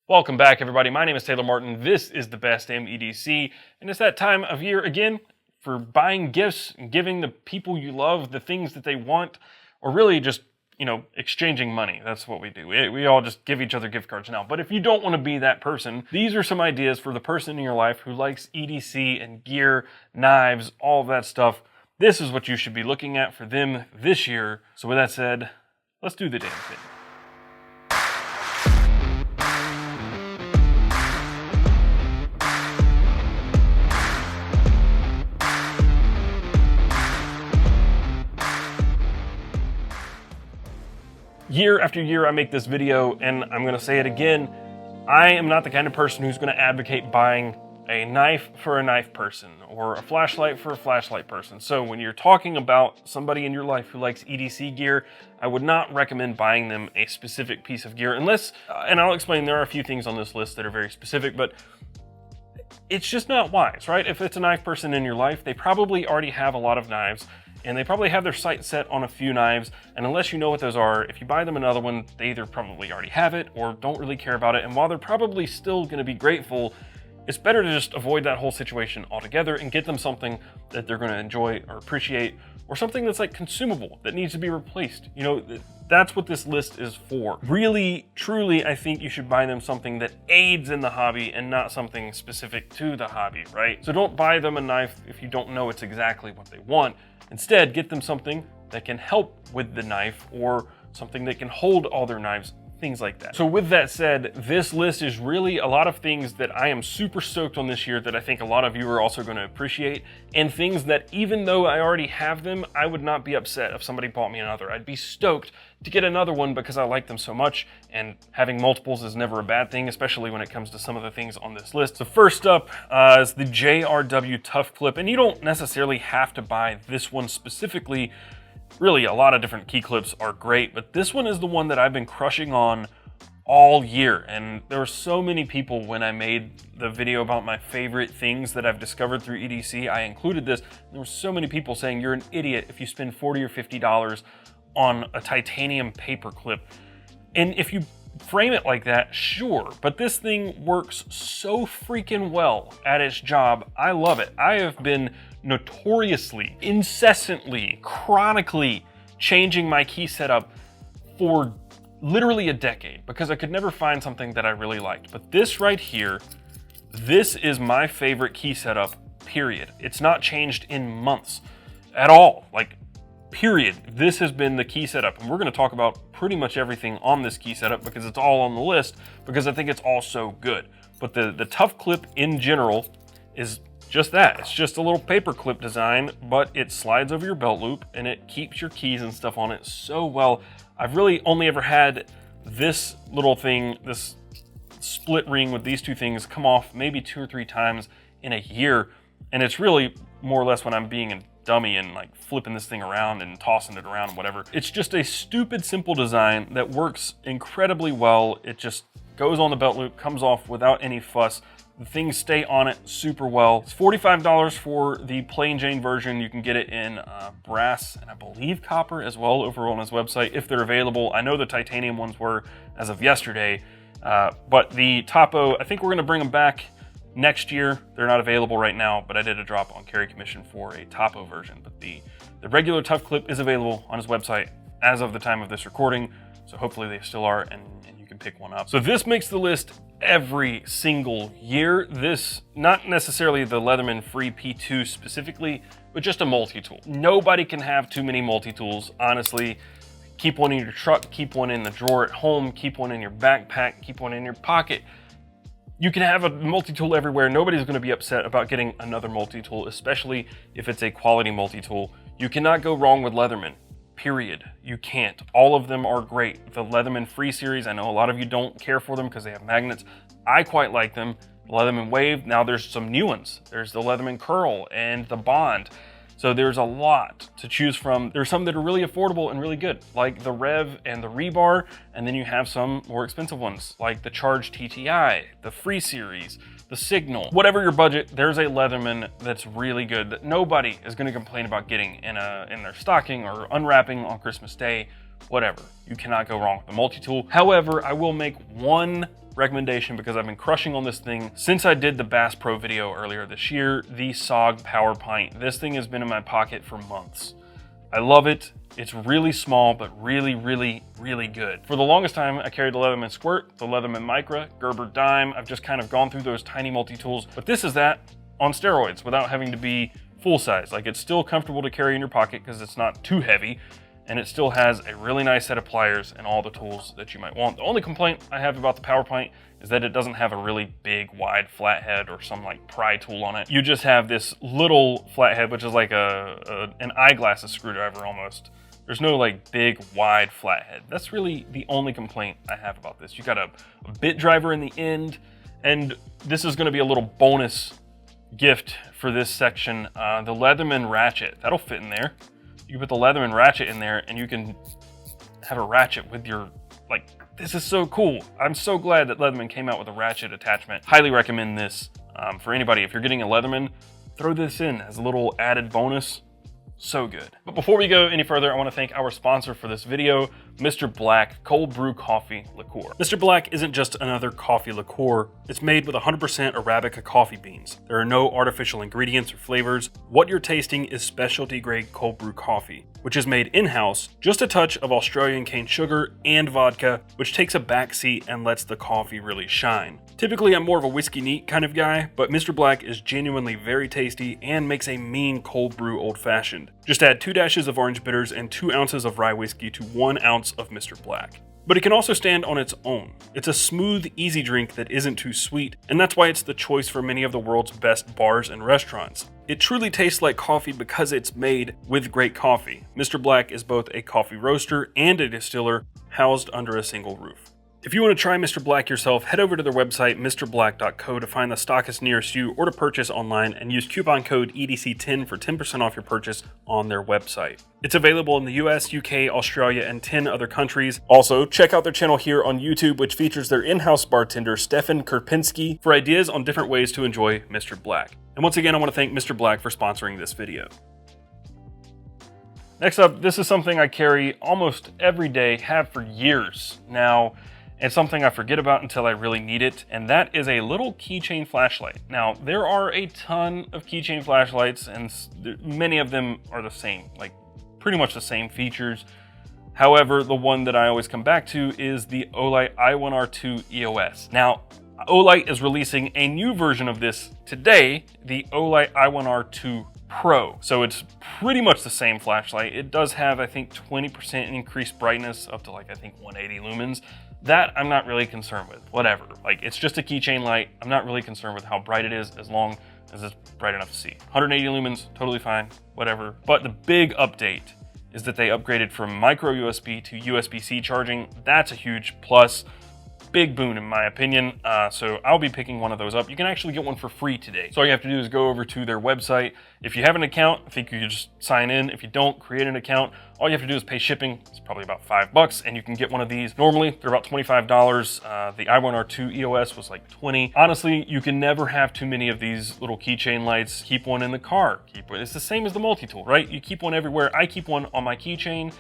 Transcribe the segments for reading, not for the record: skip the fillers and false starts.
Welcome back, everybody. My name is Taylor Martin. This is the Best Damn EDC, and it's that time of year again for buying gifts and giving the people you love the things that they want, or really just, exchanging money. That's what we do. We all just give each other gift cards now. But if you don't want to be that person, these are some ideas for the person in your life who likes EDC and gear, knives, all of that stuff. This is what you should be looking at for them this year. So with that said, let's do the damn thing. Year after year I make this video, and I'm going to say it again, I am not the kind of person who's going to advocate buying a knife for a knife person or a flashlight for a flashlight person. So when you're talking about somebody in your life who likes EDC gear, I would not recommend buying them a specific piece of gear unless, and I'll explain, there are a few things on this list that are very specific, but it's just not wise, right? If it's a knife person in your life, they probably already have a lot of knives, and they probably have their sights set on a few knives, and unless you know what those are, if you buy them another one, they either probably already have it or don't really care about it, and while they're probably still going to be grateful, it's better to just avoid that whole situation altogether and get them something that they're going to enjoy or appreciate, or something that's like consumable that needs to be replaced. That's what this list is for. Really, truly, I think you should buy them something that aids in the hobby and not something specific to the hobby, right? So don't buy them a knife if you don't know it's exactly what they want. Instead, get them something that can help with the knife or something that can hold all their knives, things like that. So with that said, this list is really a lot of things that I am super stoked on this year that I think a lot of you are also going to appreciate, and things that even though I already have them, I would not be upset if somebody bought me another. I'd be stoked to get another one because I like them so much, and having multiples is never a bad thing, especially when it comes to some of the things on this list. So first up is the JRW Tough Clip, and you don't necessarily have to buy this one specifically. Really, a lot of different key clips are great, but this one is the one that I've been crushing on all year. And there were so many people when I made the video about my favorite things that I've discovered through EDC, I included this. There were so many people saying you're an idiot if you spend $40 or $50 on a titanium paper clip. And if you frame it like that, sure, but this thing works so freaking well at its job. I love it. I have been notoriously, incessantly, chronically changing my key setup for literally a decade because I could never find something that I really liked. But this right here, this is my favorite key setup, period. It's not changed in months at all, like, period. This has been the key setup, and we're going to talk about pretty much everything on this key setup because it's all on the list because I think it's all so good. But the Tough Clip in general is just that. It's just a little paper clip design, but it slides over your belt loop and it keeps your keys and stuff on it so well. I've really only ever had this little thing, this split ring with these two things come off maybe 2 or 3 times in a year, and it's really more or less when I'm being a dummy and like flipping this thing around and tossing it around and whatever. It's just a stupid simple design that works incredibly well. It just goes on the belt loop, comes off without any fuss. The things stay on it super well. It's $45 for the plain Jane version. You can get it in brass and I believe copper as well over on his website if they're available. I know the titanium ones were as of yesterday, but the Topo, I think we're gonna bring them back next year. They're not available right now, but I did a drop on Carry Commission for a Topo version. But the regular Tough Clip is available on his website as of the time of this recording, so hopefully they still are, and you can pick one up. So this makes the list every single year. This, not necessarily the Leatherman Free P2 specifically, but just a multi-tool. Nobody can have too many multi-tools, honestly. Keep one in your truck, keep one in the drawer at home, keep one in your backpack, keep one in your pocket. You can have a multi-tool everywhere. Nobody's going to be upset about getting another multi-tool, especially if it's a quality multi-tool. You cannot go wrong with Leatherman, period. You can't. All of them are great. The Leatherman Free series, I know a lot of you don't care for them because they have magnets. I quite like them. Leatherman Wave, now there's some new ones. There's the Leatherman Curl and the Bond. So there's a lot to choose from. There's some that are really affordable and really good, like the Rev and the Rebar, and then you have some more expensive ones, like the Charge TTI, the Free Series, the Signal. Whatever your budget, there's a Leatherman that's really good that nobody is going to complain about getting in their stocking or unwrapping on Christmas Day, whatever. You cannot go wrong with the multi-tool. However, I will make one recommendation because I've been crushing on this thing since I did the Bass Pro video earlier this year, the SOG Power Pint. This thing has been in my pocket for months. I love it. It's really small, but really, really, really good. For the longest time, I carried the Leatherman Squirt, the Leatherman Micra, Gerber Dime. I've just kind of gone through those tiny multi-tools, but this is that on steroids without having to be full size. Like, it's still comfortable to carry in your pocket because it's not too heavy, and it still has a really nice set of pliers and all the tools that you might want. The only complaint I have about the Power Pint is that it doesn't have a really big, wide flathead or some like pry tool on it. You just have this little flathead, which is like an eyeglasses screwdriver almost. There's no like big, wide flathead. That's really the only complaint I have about this. You got a bit driver in the end, and this is gonna be a little bonus gift for this section. The Leatherman ratchet, that'll fit in there. You put the Leatherman ratchet in there and you can have a ratchet with your, like, this is so cool. I'm so glad that Leatherman came out with a ratchet attachment. Highly recommend this for anybody. If you're getting a Leatherman, throw this in as a little added bonus. So good. But before we go any further, I want to thank our sponsor for this video, Mr. Black Cold Brew Coffee Liqueur. Mr. Black isn't just another coffee liqueur. It's made with 100% Arabica coffee beans. There are no artificial ingredients or flavors. What you're tasting is specialty grade cold brew coffee, which is made in-house, just a touch of Australian cane sugar and vodka, which takes a backseat and lets the coffee really shine. Typically, I'm more of a whiskey neat kind of guy, but Mr. Black is genuinely very tasty and makes a mean cold brew old fashioned. Just add 2 dashes of orange bitters and 2 ounces of rye whiskey to 1 ounce of Mr. Black. But it can also stand on its own. It's a smooth, easy drink that isn't too sweet, and that's why it's the choice for many of the world's best bars and restaurants. It truly tastes like coffee because it's made with great coffee. Mr. Black is both a coffee roaster and a distiller housed under a single roof. If you want to try Mr. Black yourself, head over to their website, mrblack.co, to find the stockist nearest you or to purchase online and use coupon code EDC10 for 10% off your purchase on their website. It's available in the US, UK, Australia, and 10 other countries. Also, check out their channel here on YouTube, which features their in-house bartender, Stefan Kerpinski, for ideas on different ways to enjoy Mr. Black. And once again, I want to thank Mr. Black for sponsoring this video. Next up, this is something I carry almost every day, have for years now. It's something I forget about until I really need it, and that is a little keychain flashlight. Now, there are a ton of keychain flashlights, and many of them are the same, like pretty much the same features. However, the one that I always come back to is the Olight i1R2 EOS. Now, Olight is releasing a new version of this today, the Olight i1R2 Pro. So it's pretty much the same flashlight. It does have, I think, 20% increased brightness up to like, I think 180 lumens. That I'm not really concerned with, whatever. Like, it's just a keychain light. I'm not really concerned with how bright it is as long as it's bright enough to see. 180 lumens, totally fine, whatever. But the big update is that they upgraded from micro USB to USB-C charging. That's a huge plus. Big boon in my opinion, so I'll be picking one of those up. You can actually get one for free today. So all you have to do is go over to their website. If you have an account, I think you can just sign in. If you don't, create an account. All you have to do is pay shipping. It's probably about $5, and you can get one of these. Normally, they're about $25. The i1R2 EOS was like $20. Honestly, you can never have too many of these little keychain lights. Keep one in the car. Keep one. It's the same as the multi-tool, right? You keep one everywhere. I keep one on my keychain,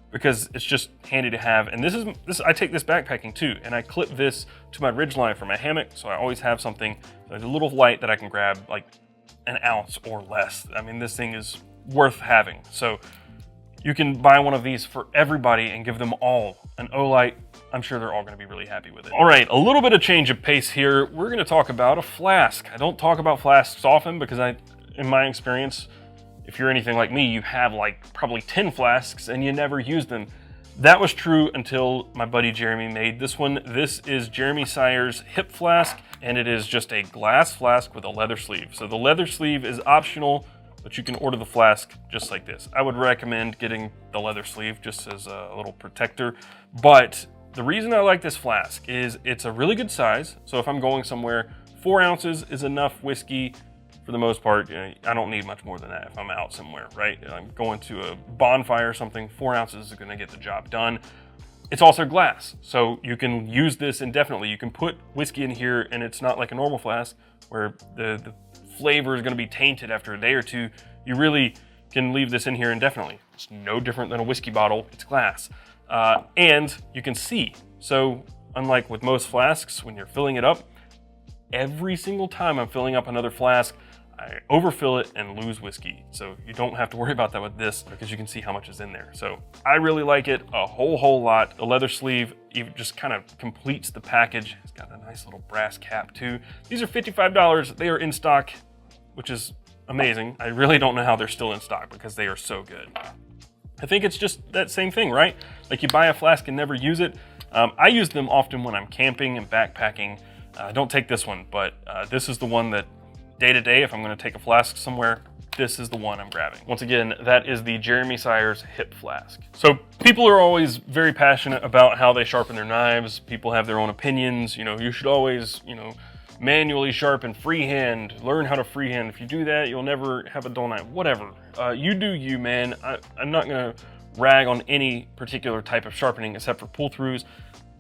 because it's just handy to have. And this I take this backpacking too, and I clip this to my ridgeline for my hammock, so I always have something, there's a little light that I can grab like an ounce or less. I mean, this thing is worth having. So you can buy one of these for everybody and give them all an Olight. I'm sure they're all gonna be really happy with it. All right, a little bit of change of pace here. We're gonna talk about a flask. I don't talk about flasks often because in my experience, if you're anything like me, you have like probably 10 flasks and you never use them. That was true until my buddy Jeremy made this one. This is Jeremy Sire's hip flask, and it is just a glass flask with a leather sleeve. So the leather sleeve is optional, but you can order the flask just like this. I would recommend getting the leather sleeve just as a little protector. But the reason I like this flask is it's a really good size. So if I'm going somewhere, 4 ounces is enough whiskey. For the most part, I don't need much more than that if I'm out somewhere, right? I'm going to a bonfire or something, 4 ounces is gonna get the job done. It's also glass, so you can use this indefinitely. You can put whiskey in here and it's not like a normal flask where the flavor is gonna be tainted after a day or two. You really can leave this in here indefinitely. It's no different than a whiskey bottle, it's glass. And you can see. So unlike with most flasks, when you're filling it up, every single time I'm filling up another flask, I overfill it and lose whiskey. So you don't have to worry about that with this because you can see how much is in there. So I really like it a whole lot. The leather sleeve even just kind of completes the package. It's got a nice little brass cap too. These are $55. They are in stock, which is amazing. I really don't know how they're still in stock because they are so good. I think it's just that same thing, right? Like you buy a flask and never use it. I use them often when I'm camping and backpacking. Don't take this one, but this is the one that day to day, if I'm going to take a flask somewhere, this is the one I'm grabbing. Once again, that is the Jeremy Sires Hip Flask. So people are always very passionate about how they sharpen their knives. People have their own opinions. You know, you should always, manually sharpen freehand, learn how to freehand. If you do that, you'll never have a dull knife, whatever. You do you, man. I'm not going to rag on any particular type of sharpening except for pull-throughs.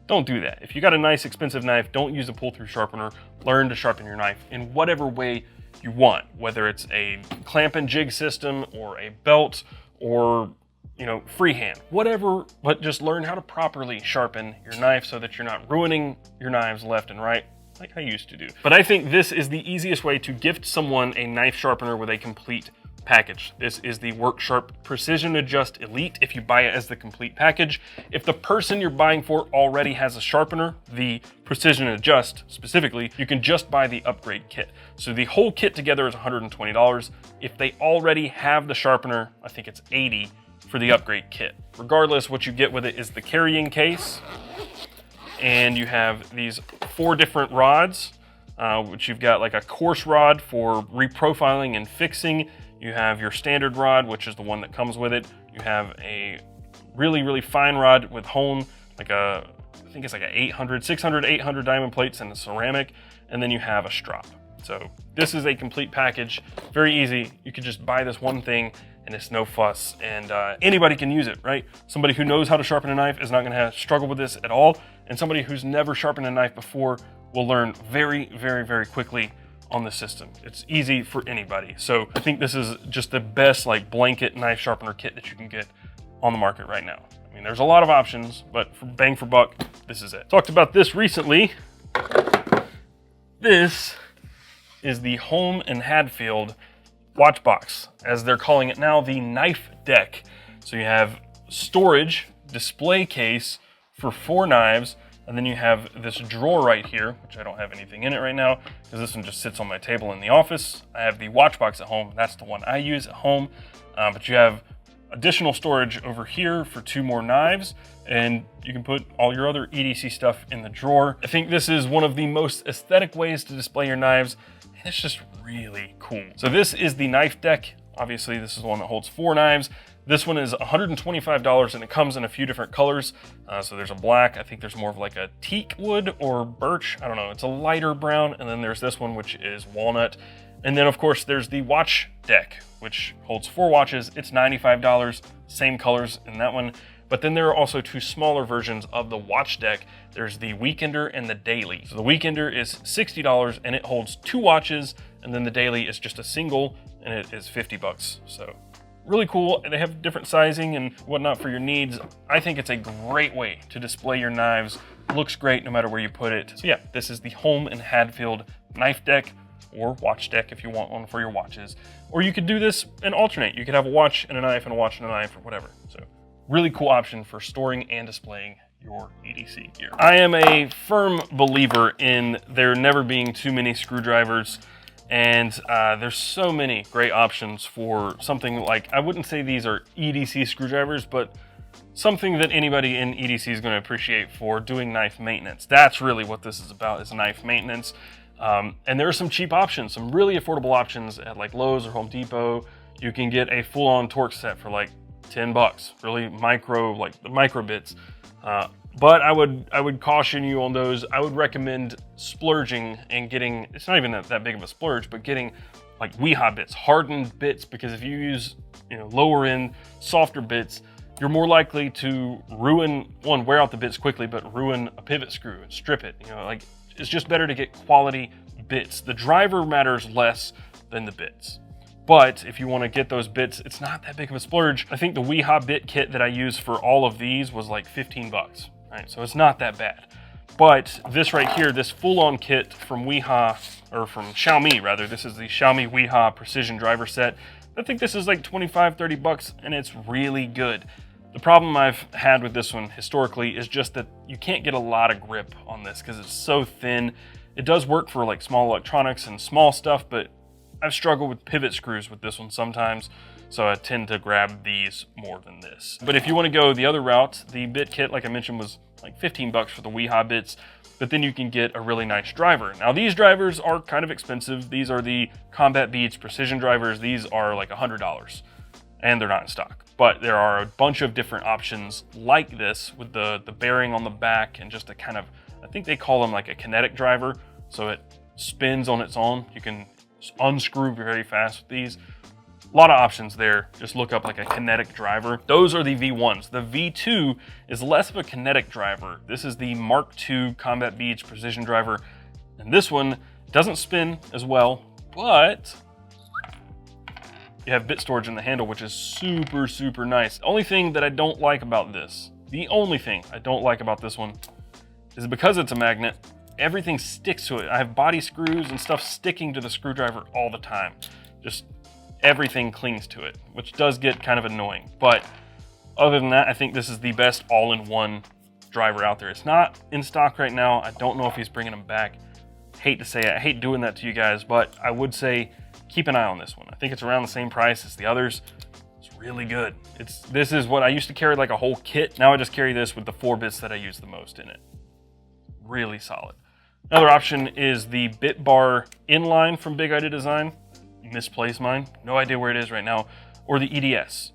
Don't do that. If you got a nice expensive knife, don't use a pull-through sharpener. Learn to sharpen your knife in whatever way you want, whether it's a clamp and jig system or a belt or, freehand, whatever, but just learn how to properly sharpen your knife so that you're not ruining your knives left and right like I used to do. But I think this is the easiest way to gift someone a knife sharpener with a complete package. This is the Worksharp Precision Adjust Elite if you buy it as the complete package. If the person you're buying for already has a sharpener, the Precision Adjust specifically, you can just buy the upgrade kit. So the whole kit together is $120. If they already have the sharpener, I think it's $80 for the upgrade kit. Regardless, what you get with it is the carrying case, and you have these 4 different rods, which you've got like a coarse rod for reprofiling and fixing. You have your standard rod, which is the one that comes with it. You have a really, really fine rod with hone, I think it's like a 600, 800 diamond plates and a ceramic. And then you have a strop. So this is a complete package, very easy. You could just buy this one thing and it's no fuss, and anybody can use it, right? Somebody who knows how to sharpen a knife is not gonna struggle with this at all. And somebody who's never sharpened a knife before will learn very, very, very quickly on the system. It's easy for anybody. So I think this is just the best blanket knife sharpener kit that you can get on the market right now. I mean, there's a lot of options, but for bang for buck, this is it. Talked about this recently. This is the Home and Hadfield watch box, as they're calling it now, the Knife Deck. So you have storage, display case for 4 knives, and then you have this drawer right here, which I don't have anything in it right now, because this one just sits on my table in the office. I have the watch box at home. That's the one I use at home. But you have additional storage over here for 2 more knives, and you can put all your other EDC stuff in the drawer. I think this is one of the most aesthetic ways to display your knives, and it's just really cool. So this is the Knife Deck. Obviously, this is the one that holds 4 knives. This one is $125 and it comes in a few different colors. So there's a black, I think there's more of like a teak wood or birch. I don't know, it's a lighter brown. And then there's this one, which is walnut. And then of course there's the Watch Deck, which holds 4 watches. It's $95, same colors in that one. But then there are also 2 smaller versions of the Watch Deck. There's the Weekender and the Daily. So the Weekender is $60 and it holds 2 watches. And then the Daily is just a single and it is $50. So really cool. They have different sizing and whatnot for your needs. I think it's a great way to display your knives. Looks great no matter where you put it. So yeah, this is the Home and Hadfield Knife Deck, or Watch Deck if you want one for your watches. Or you could do this and alternate. You could have a watch and a knife and a watch and a knife or whatever. So really cool option for storing and displaying your EDC gear. I am a firm believer in there never being too many screwdrivers. And there's so many great options for something like, I wouldn't say these are EDC screwdrivers, but something that anybody in EDC is going to appreciate for doing knife maintenance. That's really what this is about, is knife maintenance. And there are some cheap options, some really affordable options at like Lowe's or Home Depot. You can get a full-on Torx set for like $10, really micro, like the micro bits. But I would caution you on those. I would recommend splurging and getting, it's not even that big of a splurge, but getting like Weeha bits, hardened bits, because if you use lower end, softer bits, you're more likely to wear out the bits quickly, but ruin a pivot screw and strip it. It's just better to get quality bits. The driver matters less than the bits. But if you want to get those bits, it's not that big of a splurge. I think the Weeha bit kit that I use for all of these was like $15. Right, so it's not that bad. But this right here, this full-on kit from Wiha, or from Xiaomi rather, this is the Xiaomi Wiha Precision Driver Set. I think this is like 25, 30 bucks, and it's really good. The problem I've had with this one historically is just that you can't get a lot of grip on this because it's so thin. It does work for like small electronics and small stuff, but I've struggled with pivot screws with this one sometimes, so I tend to grab these more than this. But if you want to go the other route, the bit kit, like I mentioned, was like 15 bucks for the Wiha bits, but then you can get a really nice driver. Now these drivers are kind of expensive. These are the Combat Beats Precision drivers. These are like $100 and they're not in stock. But there are a bunch of different options like this with the bearing on the back and just a kind of, I think they call them like a kinetic driver. So it spins on its own. You can unscrew very fast with these. A lot of options there. Just look up like a kinetic driver. Those are the V1s. The V2 is less of a kinetic driver. This is the Mark II Combat Beats Precision driver. And this one doesn't spin as well, but you have bit storage in the handle, which is super, super nice. The only thing that I don't like about this, the only thing I don't like about this one is because it's a magnet, everything sticks to it. I have body screws and stuff sticking to the screwdriver all the time. Just everything clings to it, which does get kind of annoying. But other than that, I think this is the best all-in-one driver out there. It's not in stock right now. I don't know if he's bringing them back. Hate to say it. I hate doing that to you guys, but I would say keep an eye on this one. I think it's around the same price as the others. It's really good. This is what I used to carry, like a whole kit. Now I just carry this with the 4 bits that I use the most in it. Really solid. Another option is the bit bar inline from Big Idea Design. Misplaced mine, no idea where it is right now, or the EDS.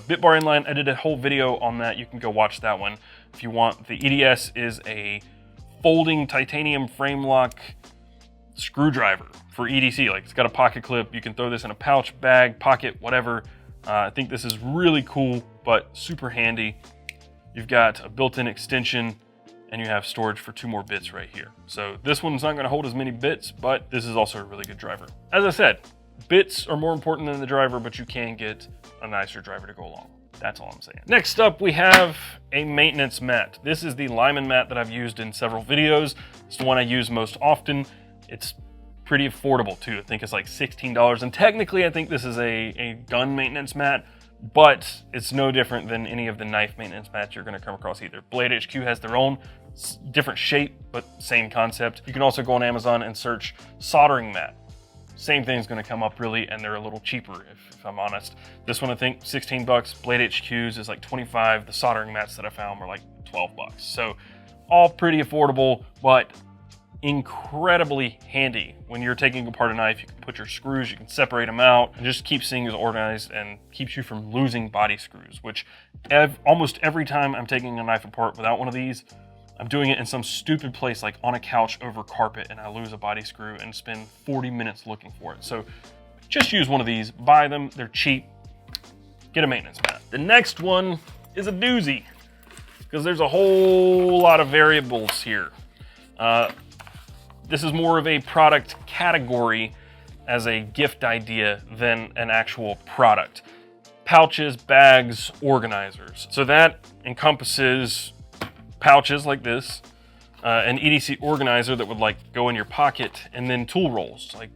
Bit bar inline, I did a whole video on that. You can go watch that one if you want. The EDS is a folding titanium frame lock screwdriver for EDC. Like, it's got a pocket clip. You can throw this in a pouch, bag, pocket, whatever. I think this is really cool, but super handy. You've got a built-in extension, and you have storage for 2 more bits right here. So this one's not gonna hold as many bits, but this is also a really good driver. As I said, bits are more important than the driver, but you can get a nicer driver to go along. That's all I'm saying. Next up, we have a maintenance mat. This is the Lyman mat that I've used in several videos. It's the one I use most often. It's pretty affordable too. I think it's like $16. And technically, I think this is a gun maintenance mat, but it's no different than any of the knife maintenance mats you're gonna come across either. Blade HQ has their own different shape, but same concept. You can also go on Amazon and search soldering mat. Same thing's gonna come up really, and they're a little cheaper if I'm honest. This one I think 16 bucks, Blade HQ's is like 25. The soldering mats that I found were like 12 bucks. So all pretty affordable, but incredibly handy. When you're taking apart a knife, you can put your screws, you can separate them out, and just keeps things organized and keeps you from losing body screws, which almost every time I'm taking a knife apart without one of these, I'm doing it in some stupid place like on a couch over carpet, and I lose a body screw and spend 40 minutes looking for it. So just use one of these, buy them, they're cheap, get a maintenance mat. The next one is a doozy, because there's a whole lot of variables here. This is more of a product category as a gift idea than an actual product. Pouches, bags, organizers. So that encompasses pouches like this, an EDC organizer that would like go in your pocket, and then tool rolls. Like,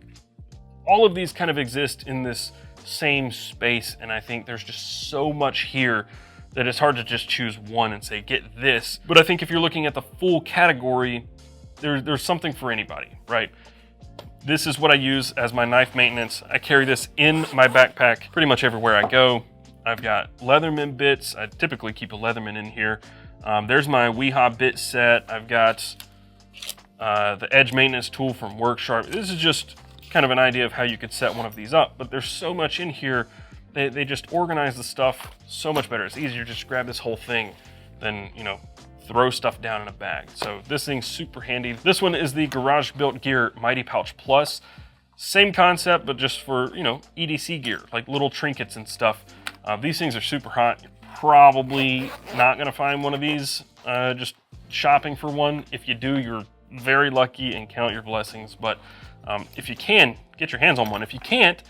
all of these kind of exist in this same space, and I think there's just so much here that it's hard to just choose one and say, get this. But I think if you're looking at the full category, there's something for anybody, right? This is what I use as my knife maintenance. I carry this in my backpack pretty much everywhere I go. I've got Leatherman bits. I typically keep a Leatherman in here. There's my Wiha bit set. I've got the edge maintenance tool from Worksharp. This is just kind of an idea of how you could set one of these up, but there's so much in here. They just organize the stuff so much better. It's easier to just grab this whole thing than, you know, throw stuff down in a bag. So this thing's super handy. This one is the Garage Built Gear Mighty Pouch Plus. Same concept, but just for, you know, EDC gear, like little trinkets and stuff. These things are super hot. You're probably not gonna find one of these just shopping for one. If you do, you're very lucky and count your blessings. But if you can, get your hands on one. If you can't,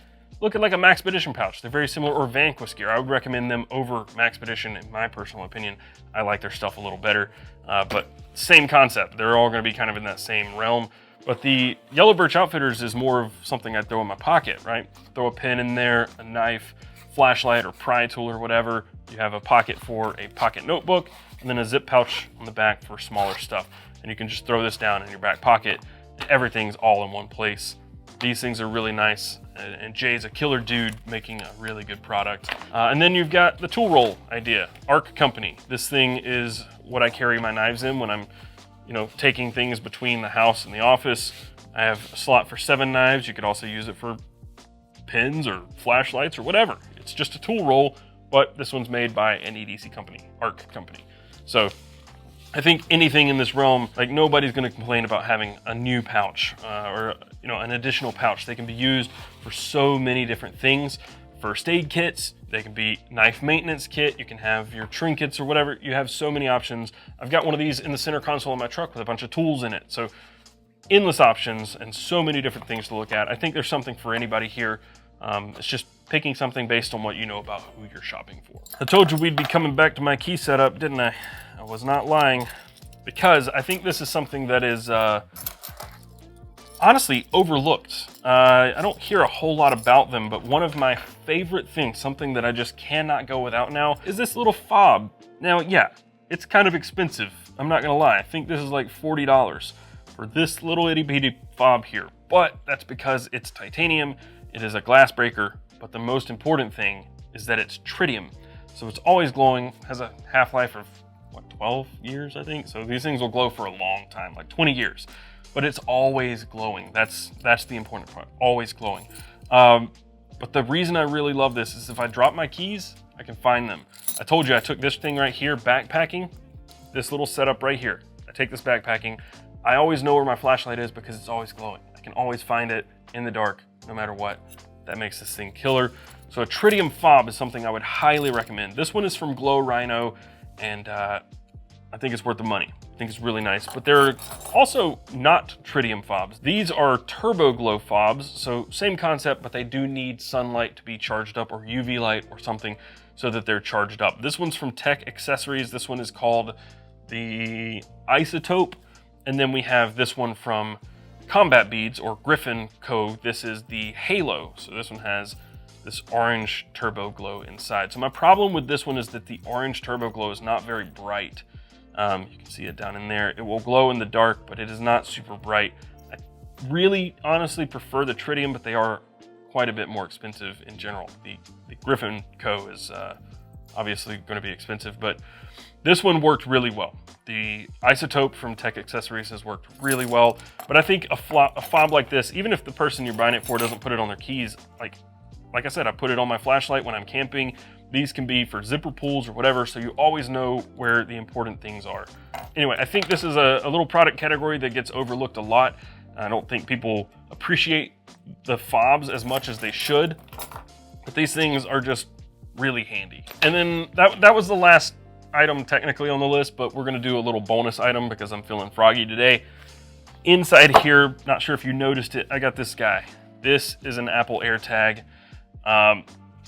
look at like a Maxpedition pouch. They're very similar, or Vanquist gear. I would recommend them over Maxpedition in my personal opinion. I like their stuff a little better, but same concept. They're all gonna be kind of in that same realm. But the Yellow Birch Outfitters is more of something I'd throw in my pocket, right? Throw a pen in there, a knife, flashlight, or pry tool or whatever. You have a pocket for a pocket notebook, and then a zip pouch on the back for smaller stuff. And you can just throw this down in your back pocket. Everything's all in one place. These things are really nice, and Jay's a killer dude making a really good product. And then you've got the tool roll idea, Arc Company. This thing is what I carry my knives in when I'm, taking things between the house and the office. I have a slot for 7 knives. You could also use it for pens or flashlights or whatever. It's just a tool roll, but this one's made by an EDC company, Arc Company. So I think anything in this realm, like nobody's going to complain about having a new pouch or an additional pouch. They can be used for so many different things. First aid kits, they can be knife maintenance kit, you can have your trinkets or whatever. You have so many options. I've got one of these in the center console of my truck with a bunch of tools in it. So endless options and so many different things to look at. I think there's something for anybody here. It's just picking something based on what you know about who you're shopping for. I told you we'd be coming back to my key setup, didn't I? I was not lying, because I think this is something that is honestly overlooked. I don't hear a whole lot about them, but one of my favorite things, something that I just cannot go without now, is this little fob. Now, yeah, it's kind of expensive. I'm not gonna lie. I think this is like $40 for this little itty bitty fob here, but that's because it's titanium. It is a glass breaker, but the most important thing is that it's tritium. So it's always glowing, has a half-life of, 12 years, I think? So these things will glow for a long time, like 20 years. But it's always glowing. That's the important part, always glowing. But the reason I really love this is if I drop my keys, I can find them. I told you I took this thing right here, backpacking, this little setup right here. I take this backpacking. I always know where my flashlight is because it's always glowing. I can always find it in the dark, no matter what. That makes this thing killer. So a tritium fob is something I would highly recommend. This one is from Glow Rhino, and I think it's worth the money. I think it's really nice, but they're also not tritium fobs. These are turbo glow fobs, so same concept, but they do need sunlight to be charged up, or UV light or something, so that they're charged up. This one's from Tech Accessories. This one is called the Isotope, and then we have this one from Combat Beads, or Griffin Co. This is the Halo, so this one has this orange turbo glow inside. So my problem with this one is that the orange turbo glow is not very bright. You can see it down in there. It will glow in the dark, but it is not super bright. I really honestly prefer the tritium, but they are quite a bit more expensive in general. The Griffin Co. is obviously going to be expensive, but this one worked really well. The Isotope from Tech Accessories has worked really well, but I think a fob like this, even if the person you're buying it for doesn't put it on their keys, like I said, I put it on my flashlight when I'm camping. These can be for zipper pulls or whatever, so you always know where the important things are. Anyway, I think this is a little product category that gets overlooked a lot. I don't think people appreciate the fobs as much as they should, but these things are just really handy. And then that was the last item technically on the list, but we're gonna do a little bonus item because I'm feeling froggy today. Inside here, not sure if you noticed it, I got this guy. This is an Apple AirTag.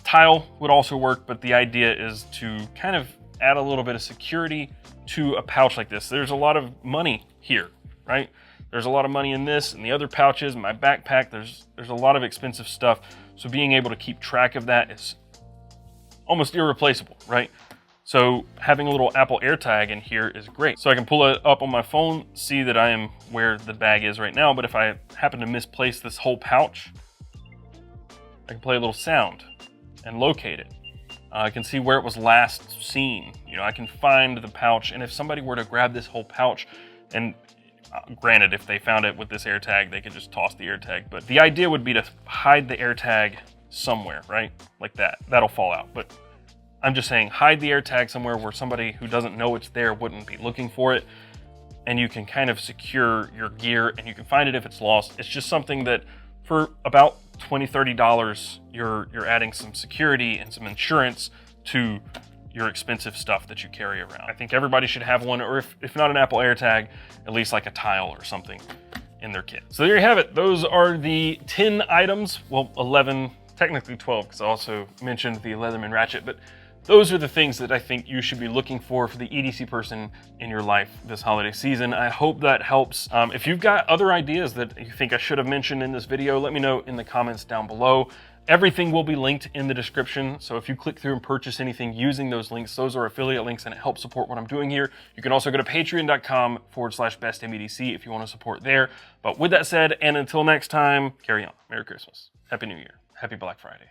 Tile would also work, but the idea is to kind of add a little bit of security to a pouch like this. There's a lot of money here, right? There's a lot of money in this and the other pouches, my backpack. There's a lot of expensive stuff. So being able to keep track of that is almost irreplaceable, right? So having a little Apple AirTag in here is great. So I can pull it up on my phone, see that I am where the bag is right now, but if I happen to misplace this whole pouch, I can play a little sound and locate it. I can see where it was last seen. I can find the pouch, and if somebody were to grab this whole pouch, and granted, if they found it with this AirTag, they could just toss the AirTag, but the idea would be to hide the AirTag somewhere, right? Like that. That'll fall out, but I'm just saying hide the AirTag somewhere where somebody who doesn't know it's there wouldn't be looking for it, and you can kind of secure your gear, and you can find it if it's lost. It's just something that for about $20, $30, you're adding some security and some insurance to your expensive stuff that you carry around. I think everybody should have one, or if not an Apple AirTag, at least like a Tile or something in their kit. So there you have it. Those are the 10 items, well, 11 It's technically 12 because I also mentioned the Leatherman ratchet, but those are the things that I think you should be looking for the EDC person in your life this holiday season. I hope that helps. If you've got other ideas that you think I should have mentioned in this video, let me know in the comments down below. Everything will be linked in the description, so if you click through and purchase anything using those links, those are affiliate links and it helps support what I'm doing here. You can also go to patreon.com/bestmedc if you want to support there. But with that said, and until next time, carry on. Merry Christmas. Happy New Year. Happy Black Friday.